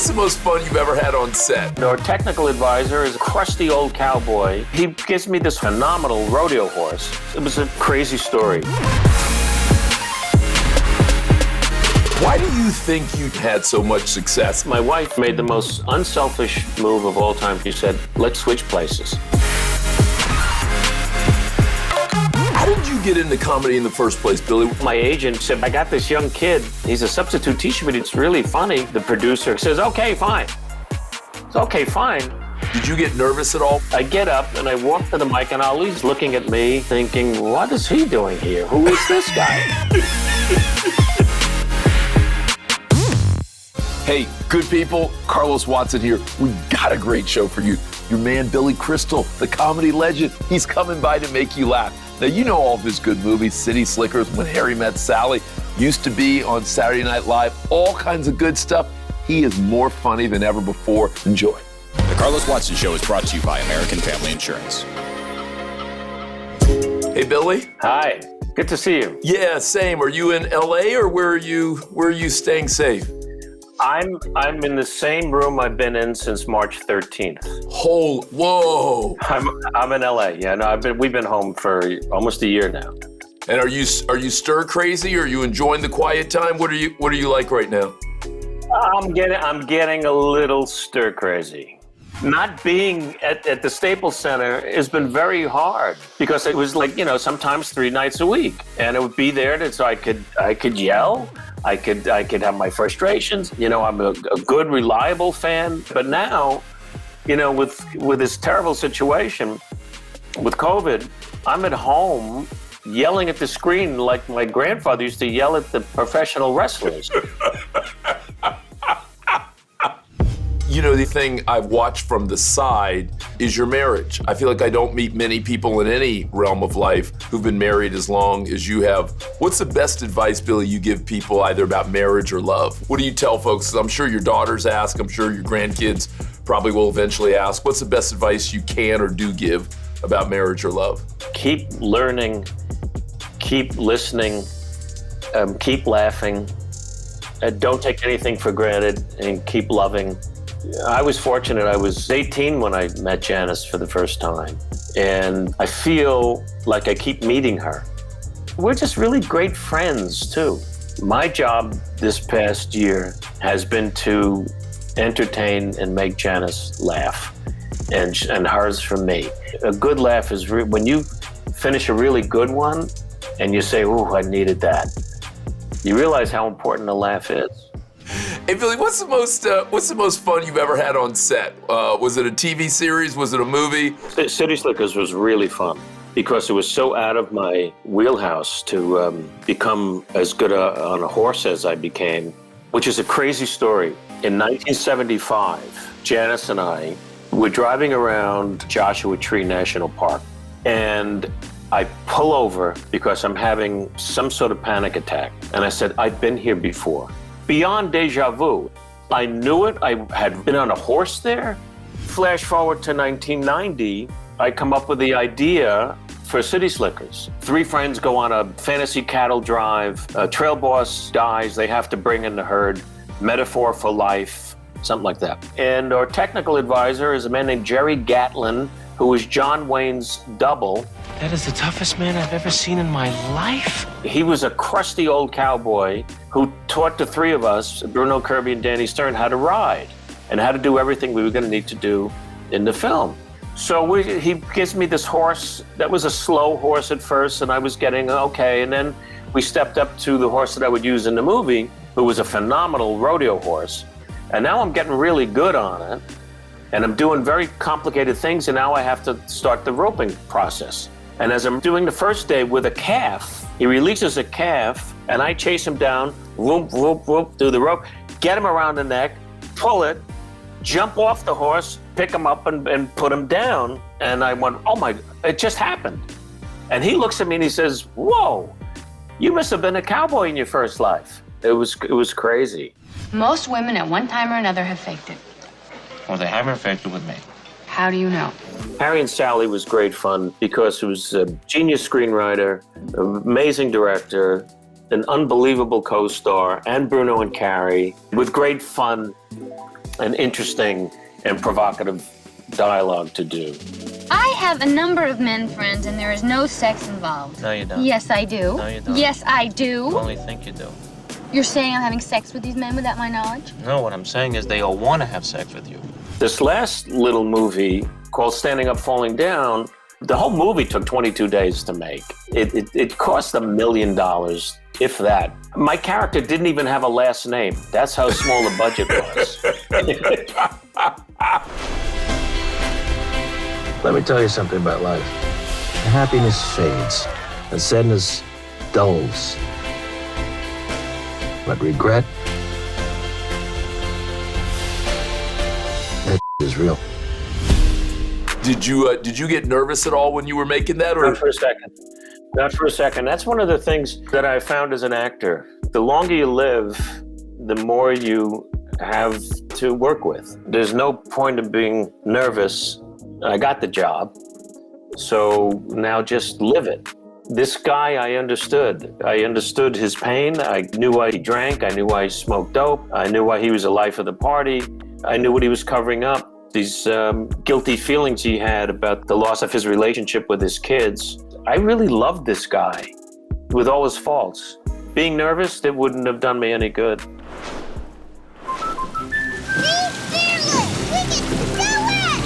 What's the most fun you've ever had on set? Our technical advisor is a crusty old cowboy. He gives me this phenomenal rodeo horse. It was a crazy story. Why do you think you had so much success? My wife made the most unselfish move of all time. She said, let's switch places. How did you get into comedy in the first place, Billy? My agent said, I got this young kid. He's a substitute teacher, but it's really funny. The producer says, okay, fine. It's okay, fine. Did you get nervous at all? I get up and I walk to the mic and Ali's looking at me thinking, what is he doing here? Who is this guy? Hey, good people, Carlos Watson here. We got a great show for you. Your man, Billy Crystal, the comedy legend, he's coming by to make you laugh. Now, you know all of his good movies, City Slickers, When Harry Met Sally, used to be on Saturday Night Live, all kinds of good stuff. He is more funny than ever before. Enjoy. The Carlos Watson Show is brought to you by American Family Insurance. Hey, Billy. Hi, good to see you. Yeah, same. Are you in LA or where are you staying safe? I'm in the same room I've been in since March 13th. Whoa! I'm in LA. Yeah, no, we've been home for almost a year now. And are you stir crazy? Are you enjoying the quiet time? What are you like right now? I'm getting a little stir crazy. Not being at the Staples Center has been very hard because it was like, sometimes 3 nights a week, and it would be there so I could yell. I could have my frustrations. I'm a good, reliable fan. But now, with this terrible situation with COVID, I'm at home yelling at the screen like my grandfather used to yell at the professional wrestlers. The thing I've watched from the side is your marriage. I feel like I don't meet many people in any realm of life who've been married as long as you have. What's the best advice, Billy, you give people either about marriage or love? What do you tell folks? I'm sure your daughters ask. I'm sure your grandkids probably will eventually ask. What's the best advice you can or do give about marriage or love? Keep learning, keep listening, keep laughing. Don't take anything for granted and keep loving. I was fortunate. I was 18 when I met Janice for the first time, and I feel like I keep meeting her. We're just really great friends, too. My job this past year has been to entertain and make Janice laugh, and hers from me. A good laugh is when you finish a really good one, and you say, "Ooh, I needed that." You realize how important a laugh is. Hey, Billy, what's the most fun you've ever had on set? Was it a TV series? Was it a movie? City Slickers was really fun because it was so out of my wheelhouse to become as good on a horse as I became, which is a crazy story. In 1975, Janice and I were driving around Joshua Tree National Park, and I pull over because I'm having some sort of panic attack. And I said, I've been here before. Beyond deja vu. I knew it. I had been on a horse there. Flash forward to 1990, I come up with the idea for City Slickers. 3 friends go on a fantasy cattle drive. A trail boss dies. They have to bring in the herd. Metaphor for life, something like that. And our technical advisor is a man named Jerry Gatlin, who was John Wayne's double. That is the toughest man I've ever seen in my life. He was a crusty old cowboy who taught the 3 of us, Bruno Kirby and Danny Stern, how to ride and how to do everything we were going to need to do in the film. So he gives me this horse that was a slow horse at first, and I was getting okay. And then we stepped up to the horse that I would use in the movie, who was a phenomenal rodeo horse. And now I'm getting really good on it. And I'm doing very complicated things, and now I have to start the roping process. And as I'm doing the first day with a calf, he releases a calf, and I chase him down, whoop, whoop, whoop, through the rope, get him around the neck, pull it, jump off the horse, pick him up and put him down. And I went, oh my, it just happened. And he looks at me and he says, whoa, you must have been a cowboy in your first life. It was crazy. Most women at one time or another have faked it. Well, they haven't faked it with me. How do you know? Harry and Sally was great fun because it was a genius screenwriter, amazing director, an unbelievable co-star, and Bruno and Carrie with great fun. and interesting and provocative dialogue to do. I have a number of men friends, and there is no sex involved. No, you don't. Yes, I do. No, you don't. Yes, I do. You only think you do. You're saying I'm having sex with these men without my knowledge? No, what I'm saying is they all want to have sex with you. This last little movie called Standing Up, Falling Down, the whole movie took 22 days to make. It cost $1 million, if that. My character didn't even have a last name. That's how small the budget was. Let me tell you something about life. Happiness fades, and sadness dulls. But regret, that is real. Did you get nervous at all when you were making that? Or Not for a second. Not for a second. That's one of the things that I found as an actor. The longer you live, the more you have to work with. There's no point of being nervous. I got the job, so now just live it. This guy, I understood. I understood his pain. I knew why he drank. I knew why he smoked dope. I knew why he was the life of the party. I knew what he was covering up. These guilty feelings he had about the loss of his relationship with his kids. I really loved this guy with all his faults. Being nervous, it wouldn't have done me any good. Be fearless! We can do it!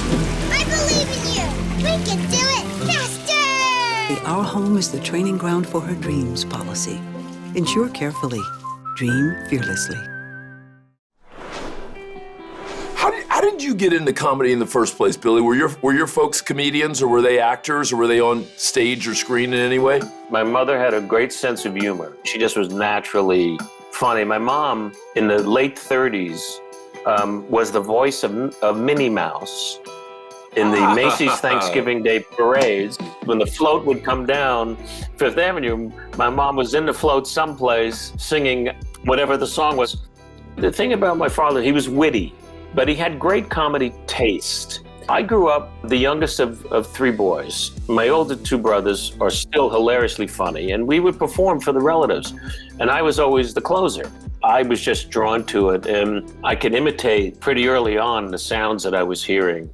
I believe in you! We can do it faster! The Our Home is the training ground for her dreams policy. Insure carefully. Dream fearlessly. How did you get into comedy in the first place, Billy? Were your folks comedians, or were they actors, or were they on stage or screen in any way? My mother had a great sense of humor. She just was naturally funny. My mom, in the late 30s, was the voice of Minnie Mouse in the Macy's Thanksgiving Day parades. When the float would come down Fifth Avenue, my mom was in the float someplace singing whatever the song was. The thing about my father, he was witty, but he had great comedy taste. I grew up the youngest of three boys. My older two brothers are still hilariously funny, and we would perform for the relatives. And I was always the closer. I was just drawn to it, and I could imitate pretty early on the sounds that I was hearing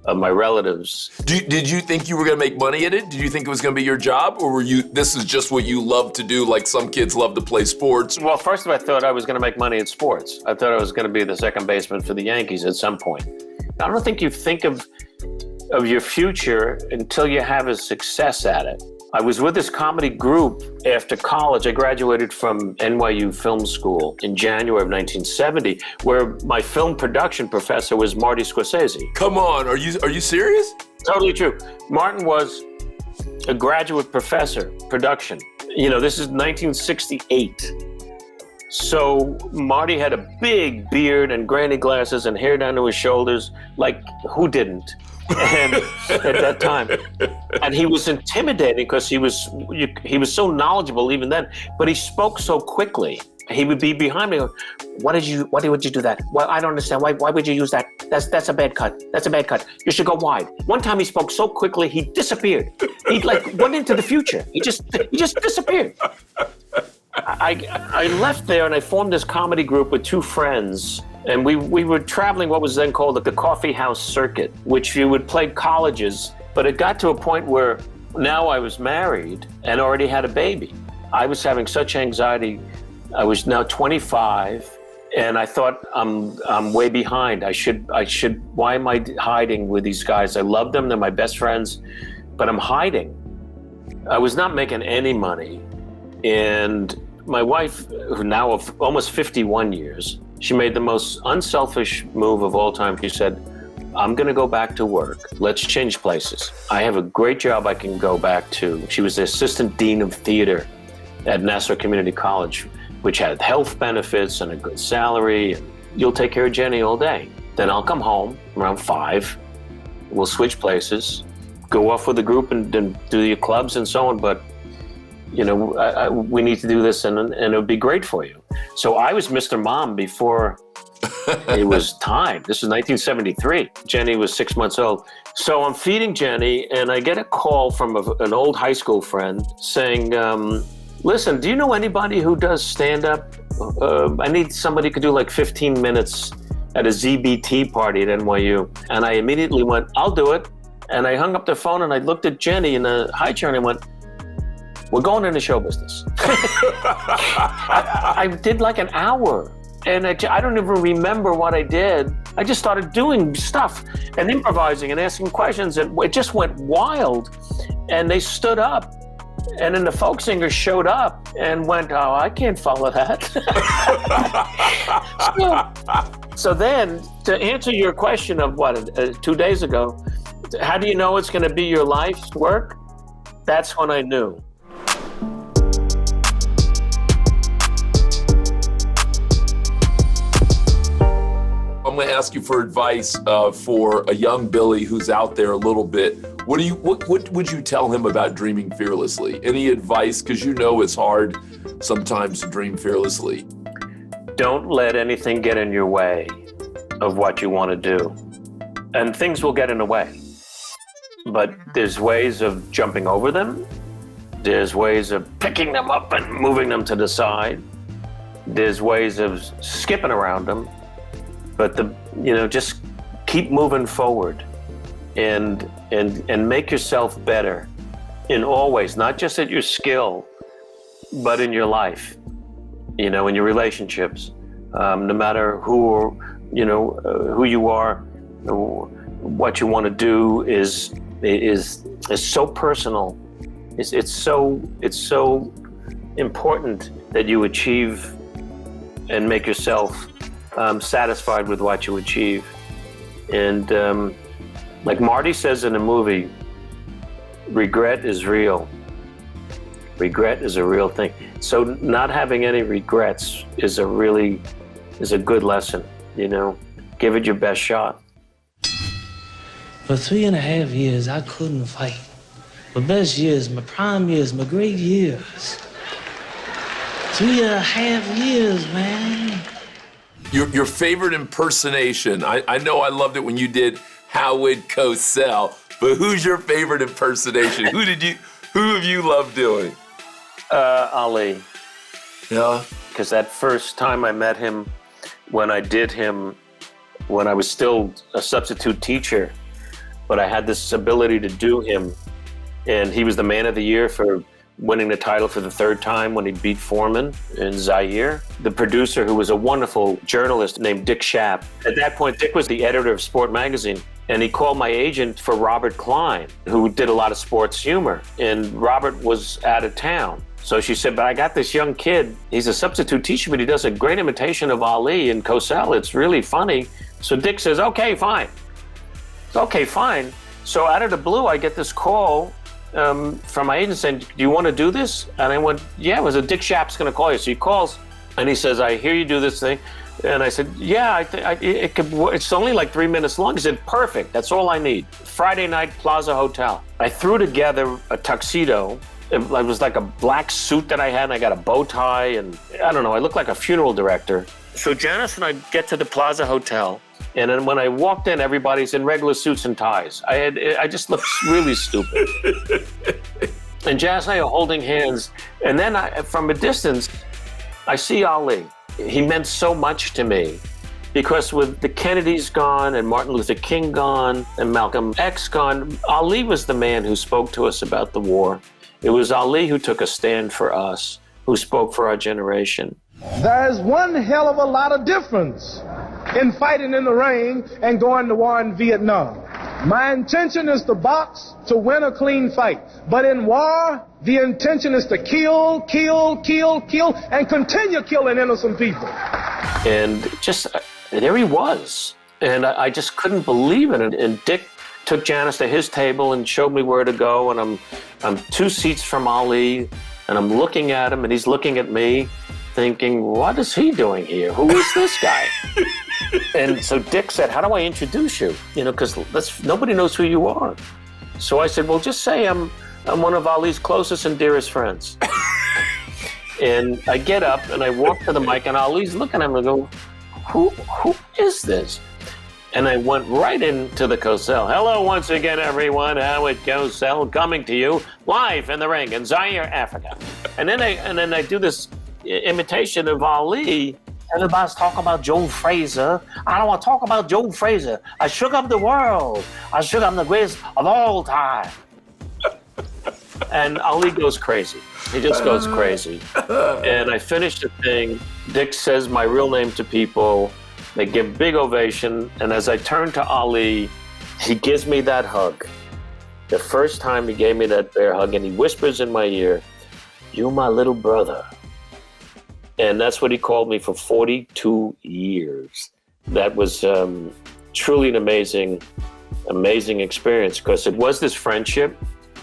of my relatives. Did you think you were going to make money at it? Did you think it was going to be your job, or this is just what you love to do, like some kids love to play sports? Well, first of all, I thought I was going to make money at sports. I thought I was going to be the second baseman for the Yankees at some point. I don't think you think of your future until you have a success at it. I was with this comedy group after college. I graduated from NYU Film School in January of 1970, where my film production professor was Marty Scorsese. Come on, are you serious? Totally true. Martin was a graduate professor, production. You know, this is 1968. So Marty had a big beard and granny glasses and hair down to his shoulders, like who didn't? And at that time, and he was intimidating because he was so knowledgeable even then, but he spoke so quickly. He would be behind me. Why would you do that? Well, I don't understand. Why would you use that? That's a bad cut. That's a bad cut. You should go wide. One time he spoke so quickly he disappeared. He went into the future. He just disappeared. I left there and I formed this comedy group with two friends. And we were traveling what was then called the coffee house circuit, which you would play colleges. But it got to a point where now I was married and already had a baby. I was having such anxiety. I was now 25, and I thought I'm way behind. I should. Why am I hiding with these guys? I love them. They're my best friends, but I'm hiding. I was not making any money, and my wife, who now of almost 51 years. She made the most unselfish move of all time. She said, I'm going to go back to work. Let's change places. I have a great job I can go back to. She was the assistant dean of theater at Nassau Community College, which had health benefits and a good salary. And you'll take care of Jenny all day. Then I'll come home around 5. We'll switch places, go off with the group and do your clubs and so on. But, you know, we need to do this and it would be great for you. So I was Mr. Mom before it was time. This was 1973. Jenny was 6 months old. So I'm feeding Jenny, and I get a call from an old high school friend saying, listen, do you know anybody who does stand-up? I need somebody who could do like 15 minutes at a ZBT party at NYU. And I immediately went, I'll do it. And I hung up the phone and I looked at Jenny in the high chair and I went, we're going into show business. I did like an hour. And I don't even remember what I did. I just started doing stuff and improvising and asking questions. And it just went wild. And they stood up. And then the folk singer showed up and went, oh, I can't follow that. So then, to answer your question of 2 days ago, how do you know it's going to be your life's work? That's when I knew. I'm going to ask you for advice for a young Billy who's out there a little bit. What would you tell him about dreaming fearlessly? Any advice? Because you know it's hard sometimes to dream fearlessly. Don't let anything get in your way of what you want to do. And things will get in the way. But there's ways of jumping over them. There's ways of picking them up and moving them to the side. There's ways of skipping around them. But just keep moving forward and make yourself better in all ways, not just at your skill, but in your life, in your relationships. No matter who you are, what you want to do is so personal. It's so important that you achieve and make yourself satisfied with what you achieve. And like Marty says in the movie, regret is real. Regret is a real thing. So not having any regrets is a good lesson, Give it your best shot. For 3.5 years, I couldn't fight. My best years, my prime years, my great years. 3.5 years, man. Your favorite impersonation. I know I loved it when you did Howard Cosell, but who's your favorite impersonation? Who have you loved doing? Ali. Yeah? Because that first time I met him, when I did him, when I was still a substitute teacher, but I had this ability to do him, and he was the man of the year for winning the title for the third time when he beat Foreman in Zaire. The producer, who was a wonderful journalist named Dick Schaap. At that point, Dick was the editor of Sport Magazine, and he called my agent for Robert Klein, who did a lot of sports humor, and Robert was out of town. So she said, but I got this young kid, he's a substitute teacher, but he does a great imitation of Ali and Cosell. It's really funny. So Dick says, okay, fine. Okay, fine. So out of the blue, I get this call from my agent saying, do you want to do this? And I went, yeah, it was Dick Schaap's going to call you. So he calls and he says, I hear you do this thing. And I said, yeah, it's only like 3 minutes long. He said, perfect. That's all I need. Friday night, Plaza Hotel. I threw together a tuxedo. It was like a black suit that I had, and I got a bow tie, and I don't know, I looked like a funeral director. So Janice and I get to the Plaza Hotel, and then when I walked in, everybody's in regular suits and ties. I just looked really stupid. And Janice and I are holding hands, and then from a distance, I see Ali. He meant so much to me, because with the Kennedys gone, and Martin Luther King gone, and Malcolm X gone, Ali was the man who spoke to us about the war. It was Ali who took a stand for us, who spoke for our generation. There's one hell of a lot of difference in fighting in the ring and going to war in Vietnam. My intention is to box to win a clean fight. But in war, the intention is to kill, and continue killing innocent people. And just, there he was. And I just couldn't believe it. And Dick took Janice to his table and showed me where to go, and I'm 2 seats from Ali, and I'm looking at him, and he's looking at me, thinking, what is he doing here? Who is this guy? And so Dick said, how do I introduce you? Because nobody knows who you are. So I said, well, just say I'm one of Ali's closest and dearest friends. And I get up, and I walk to the mic, and Ali's looking at me and go, who is this? And I went right into the Cosell. Hello once again, everyone. Howard Cosell coming to you live in the ring in Zaire, Africa. And then I do this imitation of Ali, Everybody's talking about Joe Frazier. I don't want to talk about Joe Frazier. I shook up the world. I shook up the greatest of all time. And Ali goes crazy. He just goes crazy. And I finished the thing. Dick says my real name to people. They give big ovation. And as I turn to Ali, he gives me that hug. The first time he gave me that bear hug, and he whispers in my ear, "You're my little brother." And that's what he called me for 42 years. That was truly an amazing experience, because it was this friendship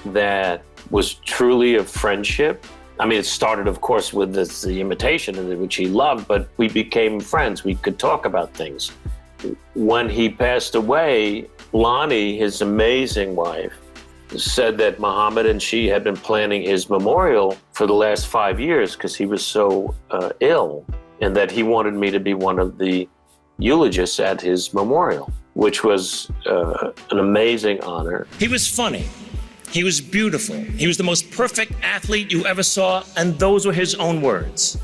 that was truly a friendship. I mean, it started, of course, with the imitation, which he loved, but we became friends. We could talk about things. When he passed away, Lonnie, his amazing wife, said that Muhammad and she had been planning his memorial for the last 5 years because he was so ill, and that he wanted me to be one of the eulogists at his memorial, which was an amazing honor. He was funny. He was beautiful. He was the most perfect athlete you ever saw, and those were his own words.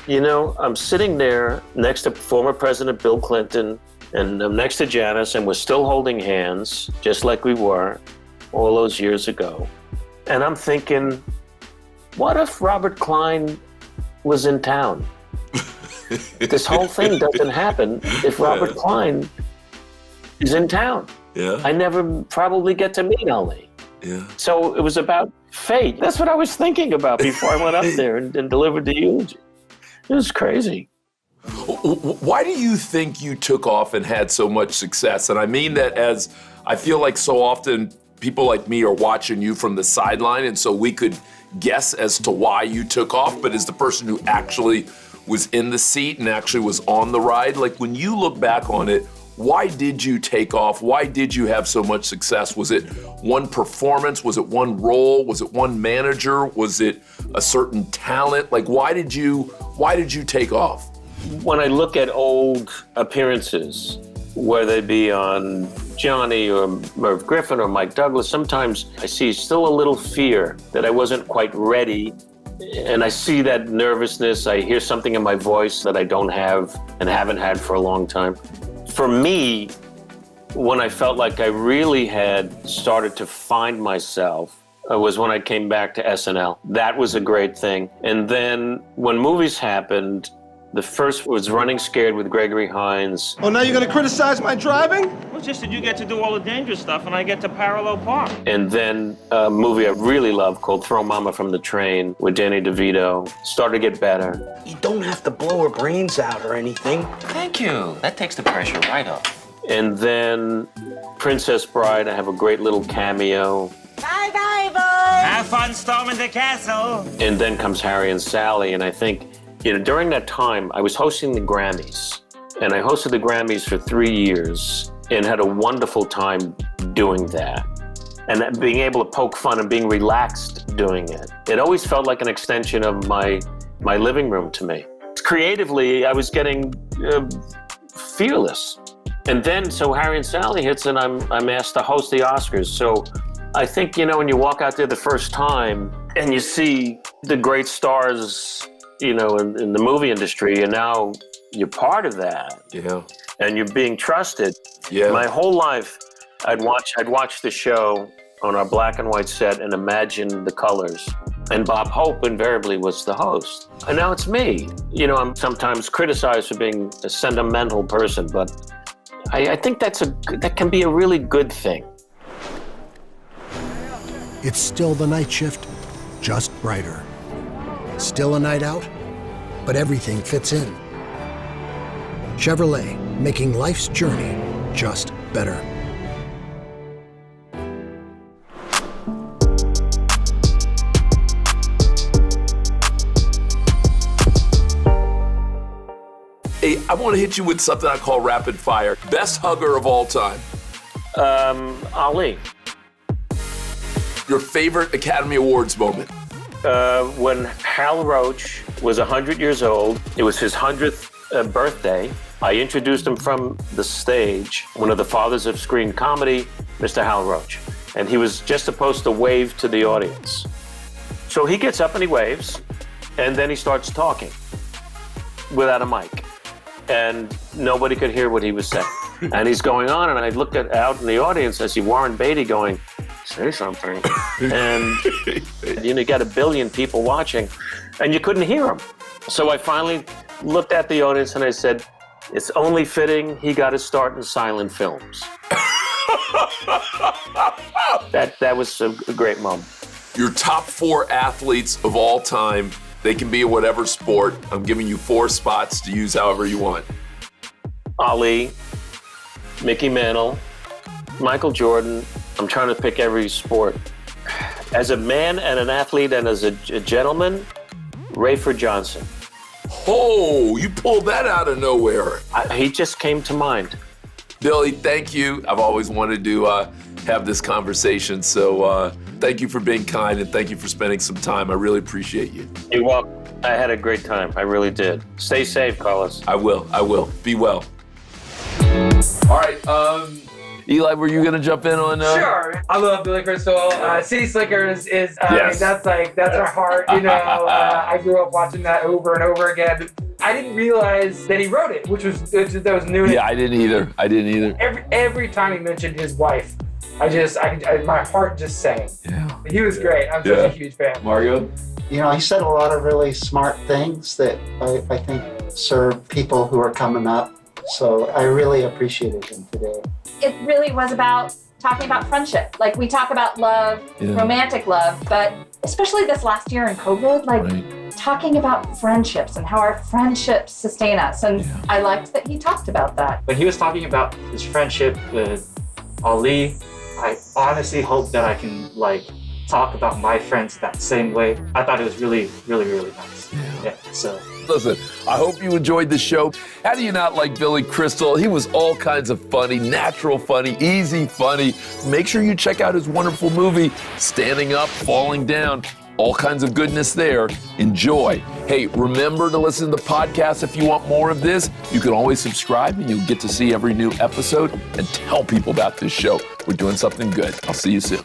You know, I'm sitting there next to former President Bill Clinton, and I'm next to Janice, and we're still holding hands, just like we were all those years ago. And I'm thinking, what if Robert Klein was in town? This whole thing doesn't happen if Robert Klein is in town. Yeah. I never probably get to meet Ali. Yeah. So it was about fate. That's what I was thinking about before I went up there and delivered the eulogy. It was crazy. Why do you think you took off and had so much success? And I mean that as I feel like so often people like me are watching you from the sideline, and so we could guess as to why you took off, but as the person who actually was in the seat and actually was on the ride, like when you look back on it, why did you take off? Why did you have so much success? Was it one performance? Was it one role? Was it one manager? Was it a certain talent? Like, why did you take off? When I look at old appearances, whether they be on Johnny or Merv Griffin or Mike Douglas, sometimes I see still a little fear that I wasn't quite ready. And I see that nervousness. I hear something in my voice that I don't have and haven't had for a long time. For me, when I felt like I really had started to find myself, was when I came back to SNL. That was a great thing. And then when movies happened, the first was Running Scared with Gregory Hines. Oh, now you're gonna criticize my driving? Well, it's just that you get to do all the dangerous stuff and I get to parallel park. And then a movie I really love called Throw Mama from the Train with Danny DeVito. Started to get better. You don't have to blow her brains out or anything. Thank you. That takes the pressure right off. And then Princess Bride, I have a great little cameo. Bye-bye, boys. Have fun storming the castle. And then comes Harry and Sally, and I think, you know, during that time, I was hosting the Grammys, and I hosted the Grammys for 3 years and had a wonderful time doing that. And being able to poke fun and being relaxed doing it. It always felt like an extension of my living room to me. Creatively, I was getting fearless. And then, so Harry and Sally hits, and I'm asked to host the Oscars. So I think, you know, when you walk out there the first time and you see the great stars, you know, in the movie industry, and now you're part of that. Yeah. And you're being trusted. Yeah. My whole life, I'd watch the show on our black and white set and imagine the colors. And Bob Hope invariably was the host. And now it's me. You know, I'm sometimes criticized for being a sentimental person, but I think that can be a really good thing. It's still the night shift, just brighter. Still a night out, but everything fits in. Chevrolet, making life's journey just better. Hey, I want to hit you with something I call rapid fire. Best hugger of all time. Ali. Your favorite Academy Awards moment. When Hal Roach was 100 years old, it was his 100th birthday. I introduced him from the stage, one of the fathers of screen comedy, Mr. Hal Roach. And he was just supposed to wave to the audience. So he gets up and he waves, And then he starts talking without a mic. And nobody could hear what he was saying. And he's going on, and I looked out in the audience, I see Warren Beatty going, say something. And you got 1 billion people watching, and you couldn't hear him. So I finally looked at the audience and I said, it's only fitting he got his start in silent films. That was a great moment. Your top 4 athletes of all time, they can be in whatever sport. I'm giving you 4 spots to use however you want. Ali, Mickey Mantle, Michael Jordan. I'm trying to pick every sport. As a man and an athlete and as a gentleman, Rayford Johnson. Oh, you pulled that out of nowhere. He just came to mind. Billy, thank you. I've always wanted to have this conversation, so thank you for being kind and thank you for spending some time. I really appreciate you. You're welcome. I had a great time. I really did. Stay safe, Carlos. I will. Be well. All right, Eli, were you gonna jump in on? Sure. I love Billy Crystal. City Slickers is. Yes. I mean, that's our heart. You know, I grew up watching that over and over again. I didn't realize that he wrote it, which was new. Yeah, I didn't either. Every time he mentioned his wife, my heart just sang. Yeah. He was great. I'm such a huge fan. Margo? You know, he said a lot of really smart things that I think serve people who are coming up. So I really appreciated him today. It really was about talking about friendship. Like, we talk about love, romantic love, but especially this last year in COVID, talking about friendships and how our friendships sustain us. And I liked that he talked about that. When he was talking about his friendship with Ali, I honestly hope that I can talk about my friends that same way. I thought it was really, really, really nice. Yeah. So. Listen, I hope you enjoyed the show. How do you not like Billy Crystal? He was all kinds of funny, natural funny, easy funny. Make sure you check out his wonderful movie, Standing Up, Falling Down. All kinds of goodness there. Enjoy. Hey, remember to listen to the podcast if you want more of this. You can always subscribe and you'll get to see every new episode and tell people about this show. We're doing something good. I'll see you soon.